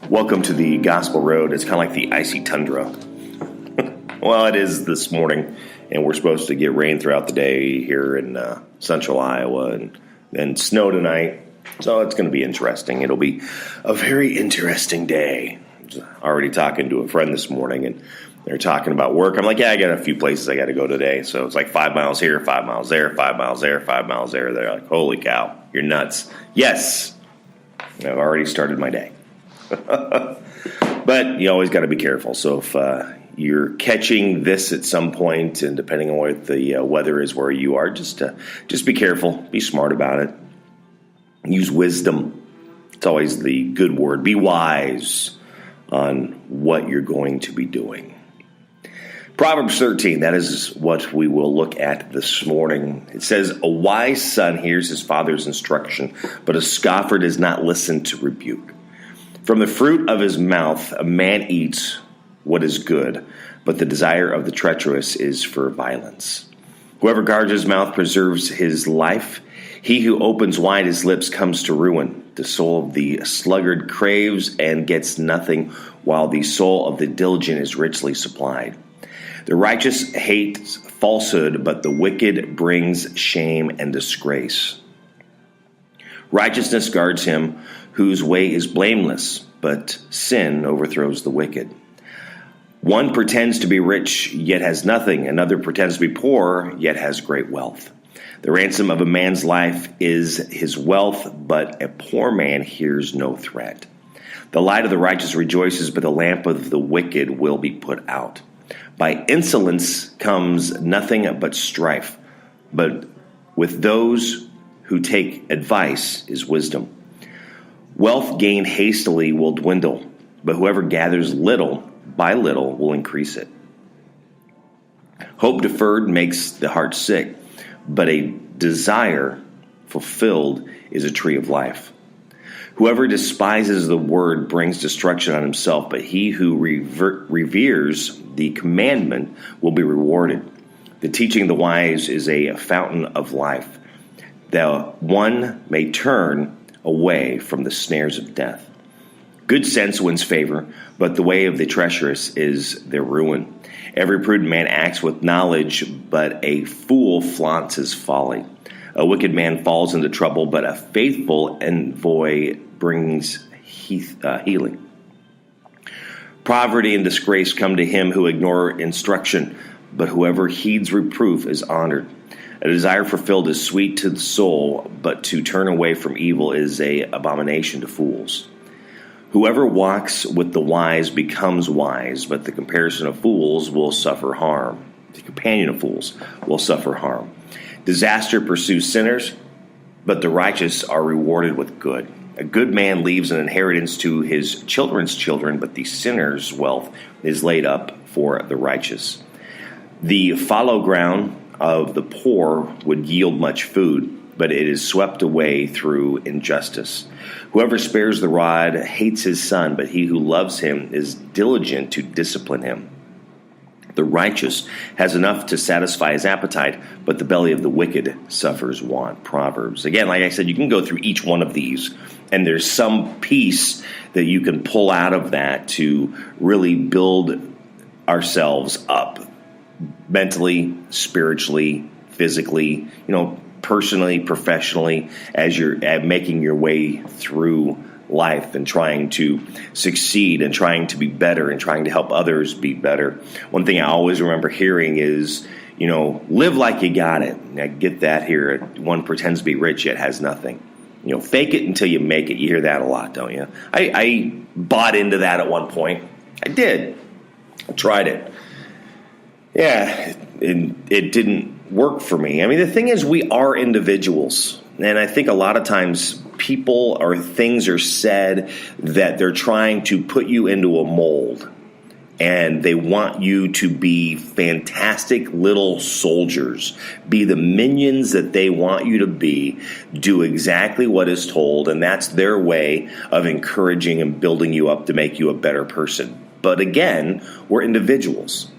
Welcome to the Gospel Road. It's kind of like the icy tundra. Well, it is this morning, and we're supposed to get rain throughout the day here in central Iowa, and then snow tonight. So it's going to be interesting. It'll be a very interesting day. Already talking to a friend this morning, and they're talking about work. I'm like, yeah, I got a few places I got to go today. So it's like 5 miles here, 5 miles there, 5 miles there, 5 miles there. They're like, holy cow, you're nuts. Yes, I've already started my day. But you always got to be careful. So if you're catching this at some point, and depending on what the weather is where you are, just be careful. Be smart about it. Use wisdom. It's always the good word. Be wise on what you're going to be doing. Proverbs 13, that is what we will look at this morning. It says, a wise son hears his father's instruction, but a scoffer does not listen to rebuke. From the fruit of his mouth a man eats what is good, but the desire of the treacherous is for violence. Whoever guards his mouth preserves his life. He who opens wide his lips comes to ruin. The soul of the sluggard craves and gets nothing, while the soul of the diligent is richly supplied. The righteous hates falsehood, but the wicked brings shame and disgrace. Righteousness guards him whose way is blameless, but sin overthrows the wicked. One pretends to be rich, yet has nothing. Another pretends to be poor, yet has great wealth. The ransom of a man's life is his wealth, but a poor man hears no threat. The light of the righteous rejoices, but the lamp of the wicked will be put out. By insolence comes nothing but strife, but with those who take advice is wisdom. Wealth gained hastily will dwindle, but whoever gathers little by little will increase it. Hope deferred makes the heart sick, but a desire fulfilled is a tree of life. Whoever despises the word brings destruction on himself, but he who reveres the commandment will be rewarded. The teaching of the wise is a fountain of life. The one may turn away from the snares of death. Good sense wins favor, but the way of the treacherous is their ruin. Every prudent man acts with knowledge, but a fool flaunts his folly. A wicked man falls into trouble, but a faithful envoy brings healing. Poverty and disgrace come to him who ignore instruction, but whoever heeds reproof is honored. A desire fulfilled is sweet to the soul, but to turn away from evil is an abomination to fools. Whoever walks with the wise becomes wise, but the comparison of fools will suffer harm. The companion of fools will suffer harm. Disaster pursues sinners, but the righteous are rewarded with good. A good man leaves an inheritance to his children's children, but the sinner's wealth is laid up for the righteous. The fallow ground of the poor would yield much food, but it is swept away through injustice. Whoever spares the rod hates his son, but he who loves him is diligent to discipline him. The righteous has enough to satisfy his appetite, but the belly of the wicked suffers want. Proverbs. Again, like I said, you can go through each one of these, and there's some piece that you can pull out of that to really build ourselves up mentally, spiritually, physically, personally, professionally, as you're making your way through life and trying to succeed and trying to be better and trying to help others be better. One thing I always remember hearing is, live like you got it. And I get that here. One pretends to be rich yet has nothing. Fake it until you make it. You hear that a lot, don't you? I bought into that at one point. I did. I tried it. Yeah, it didn't work for me. I mean, the thing is, we are individuals. And I think a lot of times people or things are said that they're trying to put you into a mold. And they want you to be fantastic little soldiers, be the minions that they want you to be, do exactly what is told. And that's their way of encouraging and building you up to make you a better person. But again, we're individuals.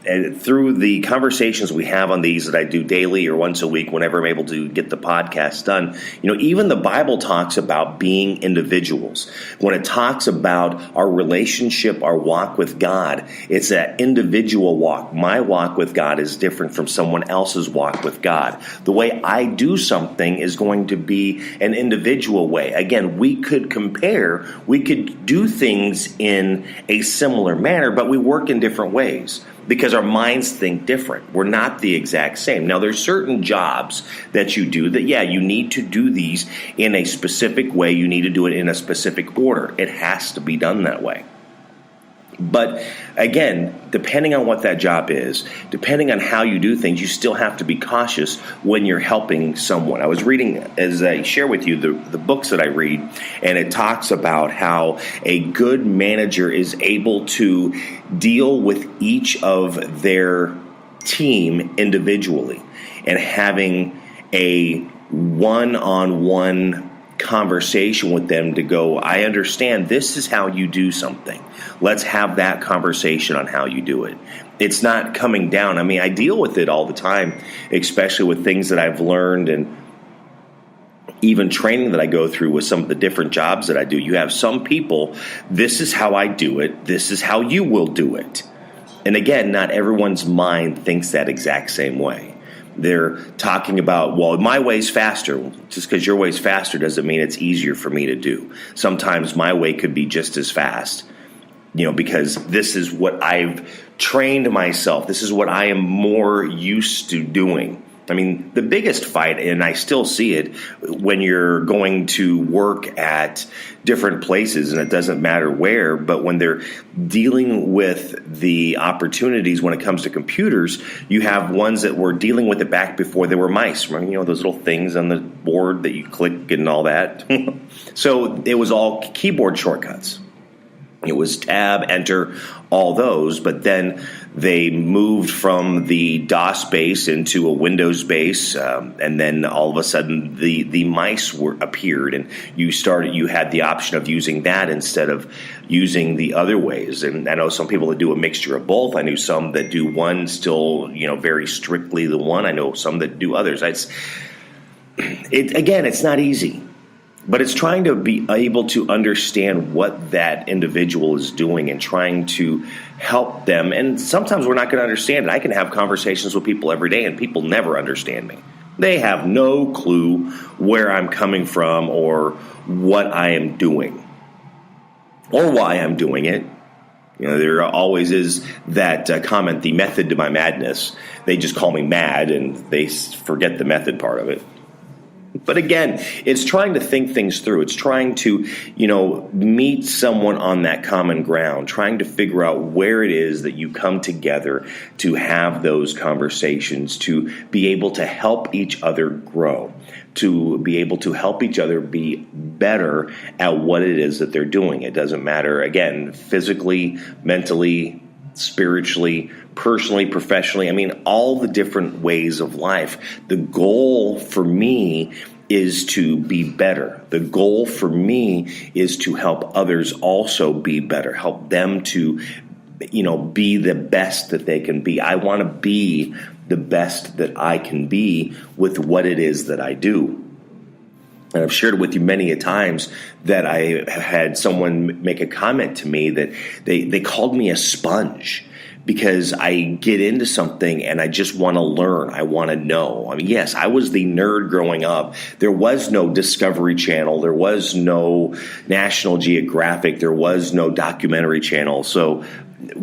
and through the conversations we have on these that I do daily or once a week, whenever I'm able to get the podcast done, even the Bible talks about being individuals. When it talks about our relationship, our walk with God, it's that individual walk. My walk with God is different from someone else's walk with God. The way I do something is going to be an individual way. Again, we could compare, we could do things in a similar manner, but we work in different ways because our minds think different. We're not the exact same. Now, there's certain jobs that you do that, you need to do these in a specific way. You need to do it in a specific order. It has to be done that way. But again, depending on what that job is, depending on how you do things, you still have to be cautious when you're helping someone. I was reading, as I share with you, the books that I read, and it talks about how a good manager is able to deal with each of their team individually and having a one-on-one conversation with them to go, I understand this is how you do something. Let's have that conversation on how you do it. It's not coming down. I mean, I deal with it all the time, especially with things that I've learned and even training that I go through with some of the different jobs that I do. You have some people, this is how I do it. This is how you will do it. And again, not everyone's mind thinks that exact same way. They're talking about, well, my way's faster. Just because your way's faster doesn't mean it's easier for me to do. Sometimes my way could be just as fast, because this is what I've trained myself. This is what I am more used to doing. I mean, the biggest fight, and I still see it when you're going to work at different places, and it doesn't matter where, but when they're dealing with the opportunities when it comes to computers, you have ones that were dealing with it back before there were mice. Remember, those little things on the board that you click and all that? So it was all keyboard shortcuts. It was tab, enter, all those, but then they moved from the DOS base into a Windows base, and then all of a sudden the mice appeared, and you had the option of using that instead of using the other ways. And I know some people that do a mixture of both. I knew some that do one still, very strictly the one. I know some that do others. It's not easy. But it's trying to be able to understand what that individual is doing and trying to help them. And sometimes we're not going to understand it. I can have conversations with people every day, and people never understand me. They have no clue where I'm coming from or what I am doing or why I'm doing it. There always is that comment, the method to my madness. They just call me mad, and they forget the method part of it. But again, it's trying to think things through. It's trying to, meet someone on that common ground, trying to figure out where it is that you come together to have those conversations, to be able to help each other grow, to be able to help each other be better at what it is that they're doing. It doesn't matter, again, physically, mentally, spiritually, personally, professionally. I mean, all the different ways of life. The goal for me is to be better. The goal for me is to help others also be better, help them to, be the best that they can be. I want to be the best that I can be with what it is that I do. And I've shared with you many a times that I had someone make a comment to me that they called me a sponge because I get into something and I just want to learn. I want to know. I mean, yes, I was the nerd growing up. There was no Discovery Channel. There was no National Geographic. There was no documentary channel. So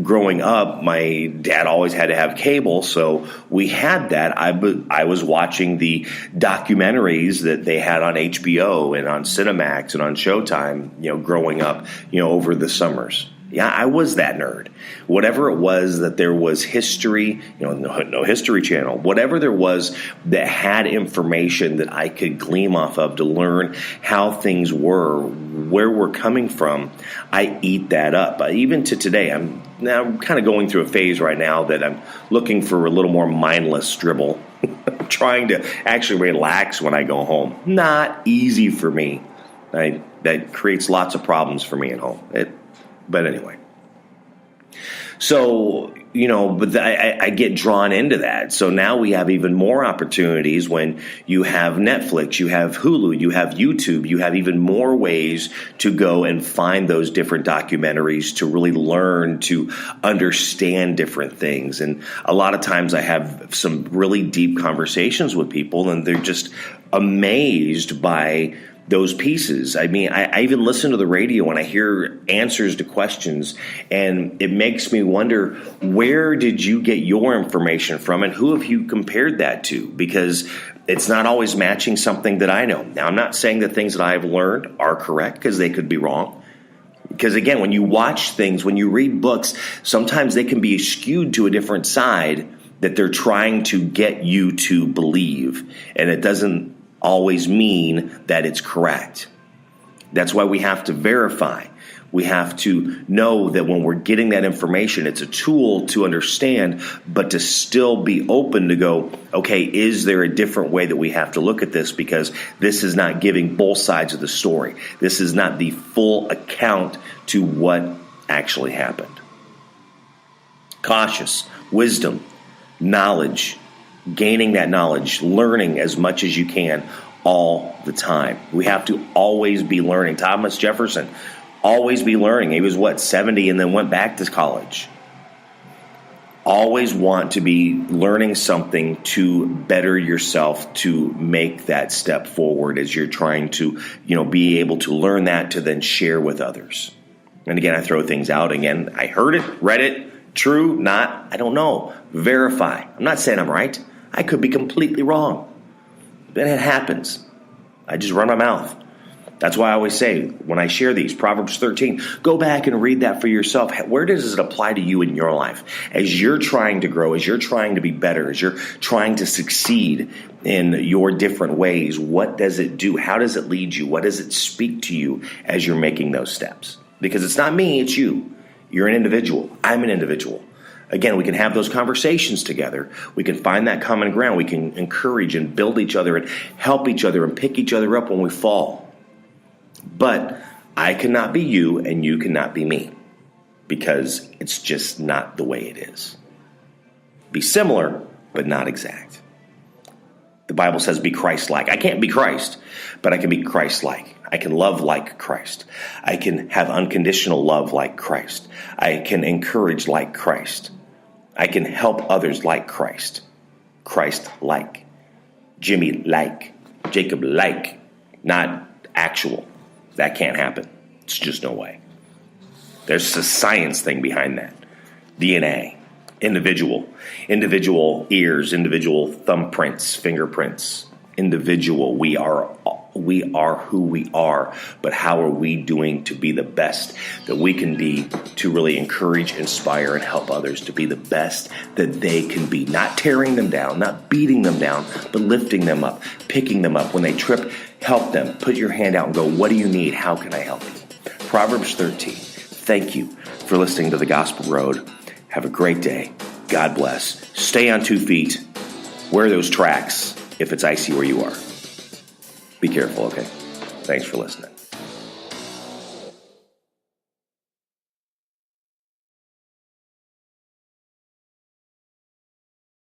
growing up, my dad always had to have cable, so we had that. I was watching the documentaries that they had on HBO and on Cinemax and on Showtime, growing up, over the summers. Yeah, I was that nerd. Whatever it was that there was history, no History Channel, whatever there was that had information that I could glean off of to learn how things were, where we're coming from, I eat that up. Even to today, I'm kind of going through a phase right now that I'm looking for a little more mindless dribble. I'm trying to actually relax when I go home. Not easy for me. That creates lots of problems for me at home. But anyway, So, but I get drawn into that. So now we have even more opportunities when you have Netflix, you have Hulu, you have YouTube, you have even more ways to go and find those different documentaries to really learn, to understand different things. And a lot of times I have some really deep conversations with people, and they're just amazed by those pieces. I mean, I even listen to the radio and I hear answers to questions, and it makes me wonder, where did you get your information from, and who have you compared that to? Because it's not always matching something that I know. Now, I'm not saying that things that I've learned are correct, because they could be wrong. Because again, when you watch things, when you read books, sometimes they can be skewed to a different side that they're trying to get you to believe, and it doesn't always mean that it's correct. That's why we have to verify. We have to know that when we're getting that information, it's a tool to understand, but to still be open to go, okay, is there a different way that we have to look at this? Because this is not giving both sides of the story. This is not the full account to what actually happened. Cautious, wisdom, knowledge, gaining that knowledge, learning as much as you can all the time. We have to always be learning. Thomas Jefferson, always be learning. He was, 70 and then went back to college. Always want to be learning something to better yourself, to make that step forward as you're trying to, be able to learn that to then share with others. And again, I throw things out. Again, I heard it, read it, true, not, I don't know. Verify. I'm not saying I'm right. I could be completely wrong. But it happens. I just run my mouth. That's why I always say, when I share these, Proverbs 13, go back and read that for yourself. Where does it apply to you in your life? As you're trying to grow, as you're trying to be better, as you're trying to succeed in your different ways, what does it do? How does it lead you? What does it speak to you as you're making those steps? Because it's not me, it's you. You're an individual. I'm an individual. Again, we can have those conversations together. We can find that common ground. We can encourage and build each other and help each other and pick each other up when we fall. But I cannot be you and you cannot be me, because it's just not the way it is. Be similar, but not exact. The Bible says be Christ-like. I can't be Christ, but I can be Christ-like. I can love like Christ. I can have unconditional love like Christ. I can encourage like Christ. I can help others like Christ. Christ-like. Jimmy-like. Jacob-like. Not actual. That can't happen. It's just no way. There's a science thing behind that. DNA. Individual ears, individual thumbprints, fingerprints. Individual. We are who we are, but how are we doing to be the best that we can be, to really encourage, inspire, and help others to be the best that they can be. Not tearing them down, not beating them down, but lifting them up, picking them up. When they trip, help them. Put your hand out and go, what do you need? How can I help you? Proverbs 13. Thank you for listening to The Gospel Road. Have a great day. God bless. Stay on 2 feet. Wear those tracks if it's icy where you are. Be careful, okay? Thanks for listening.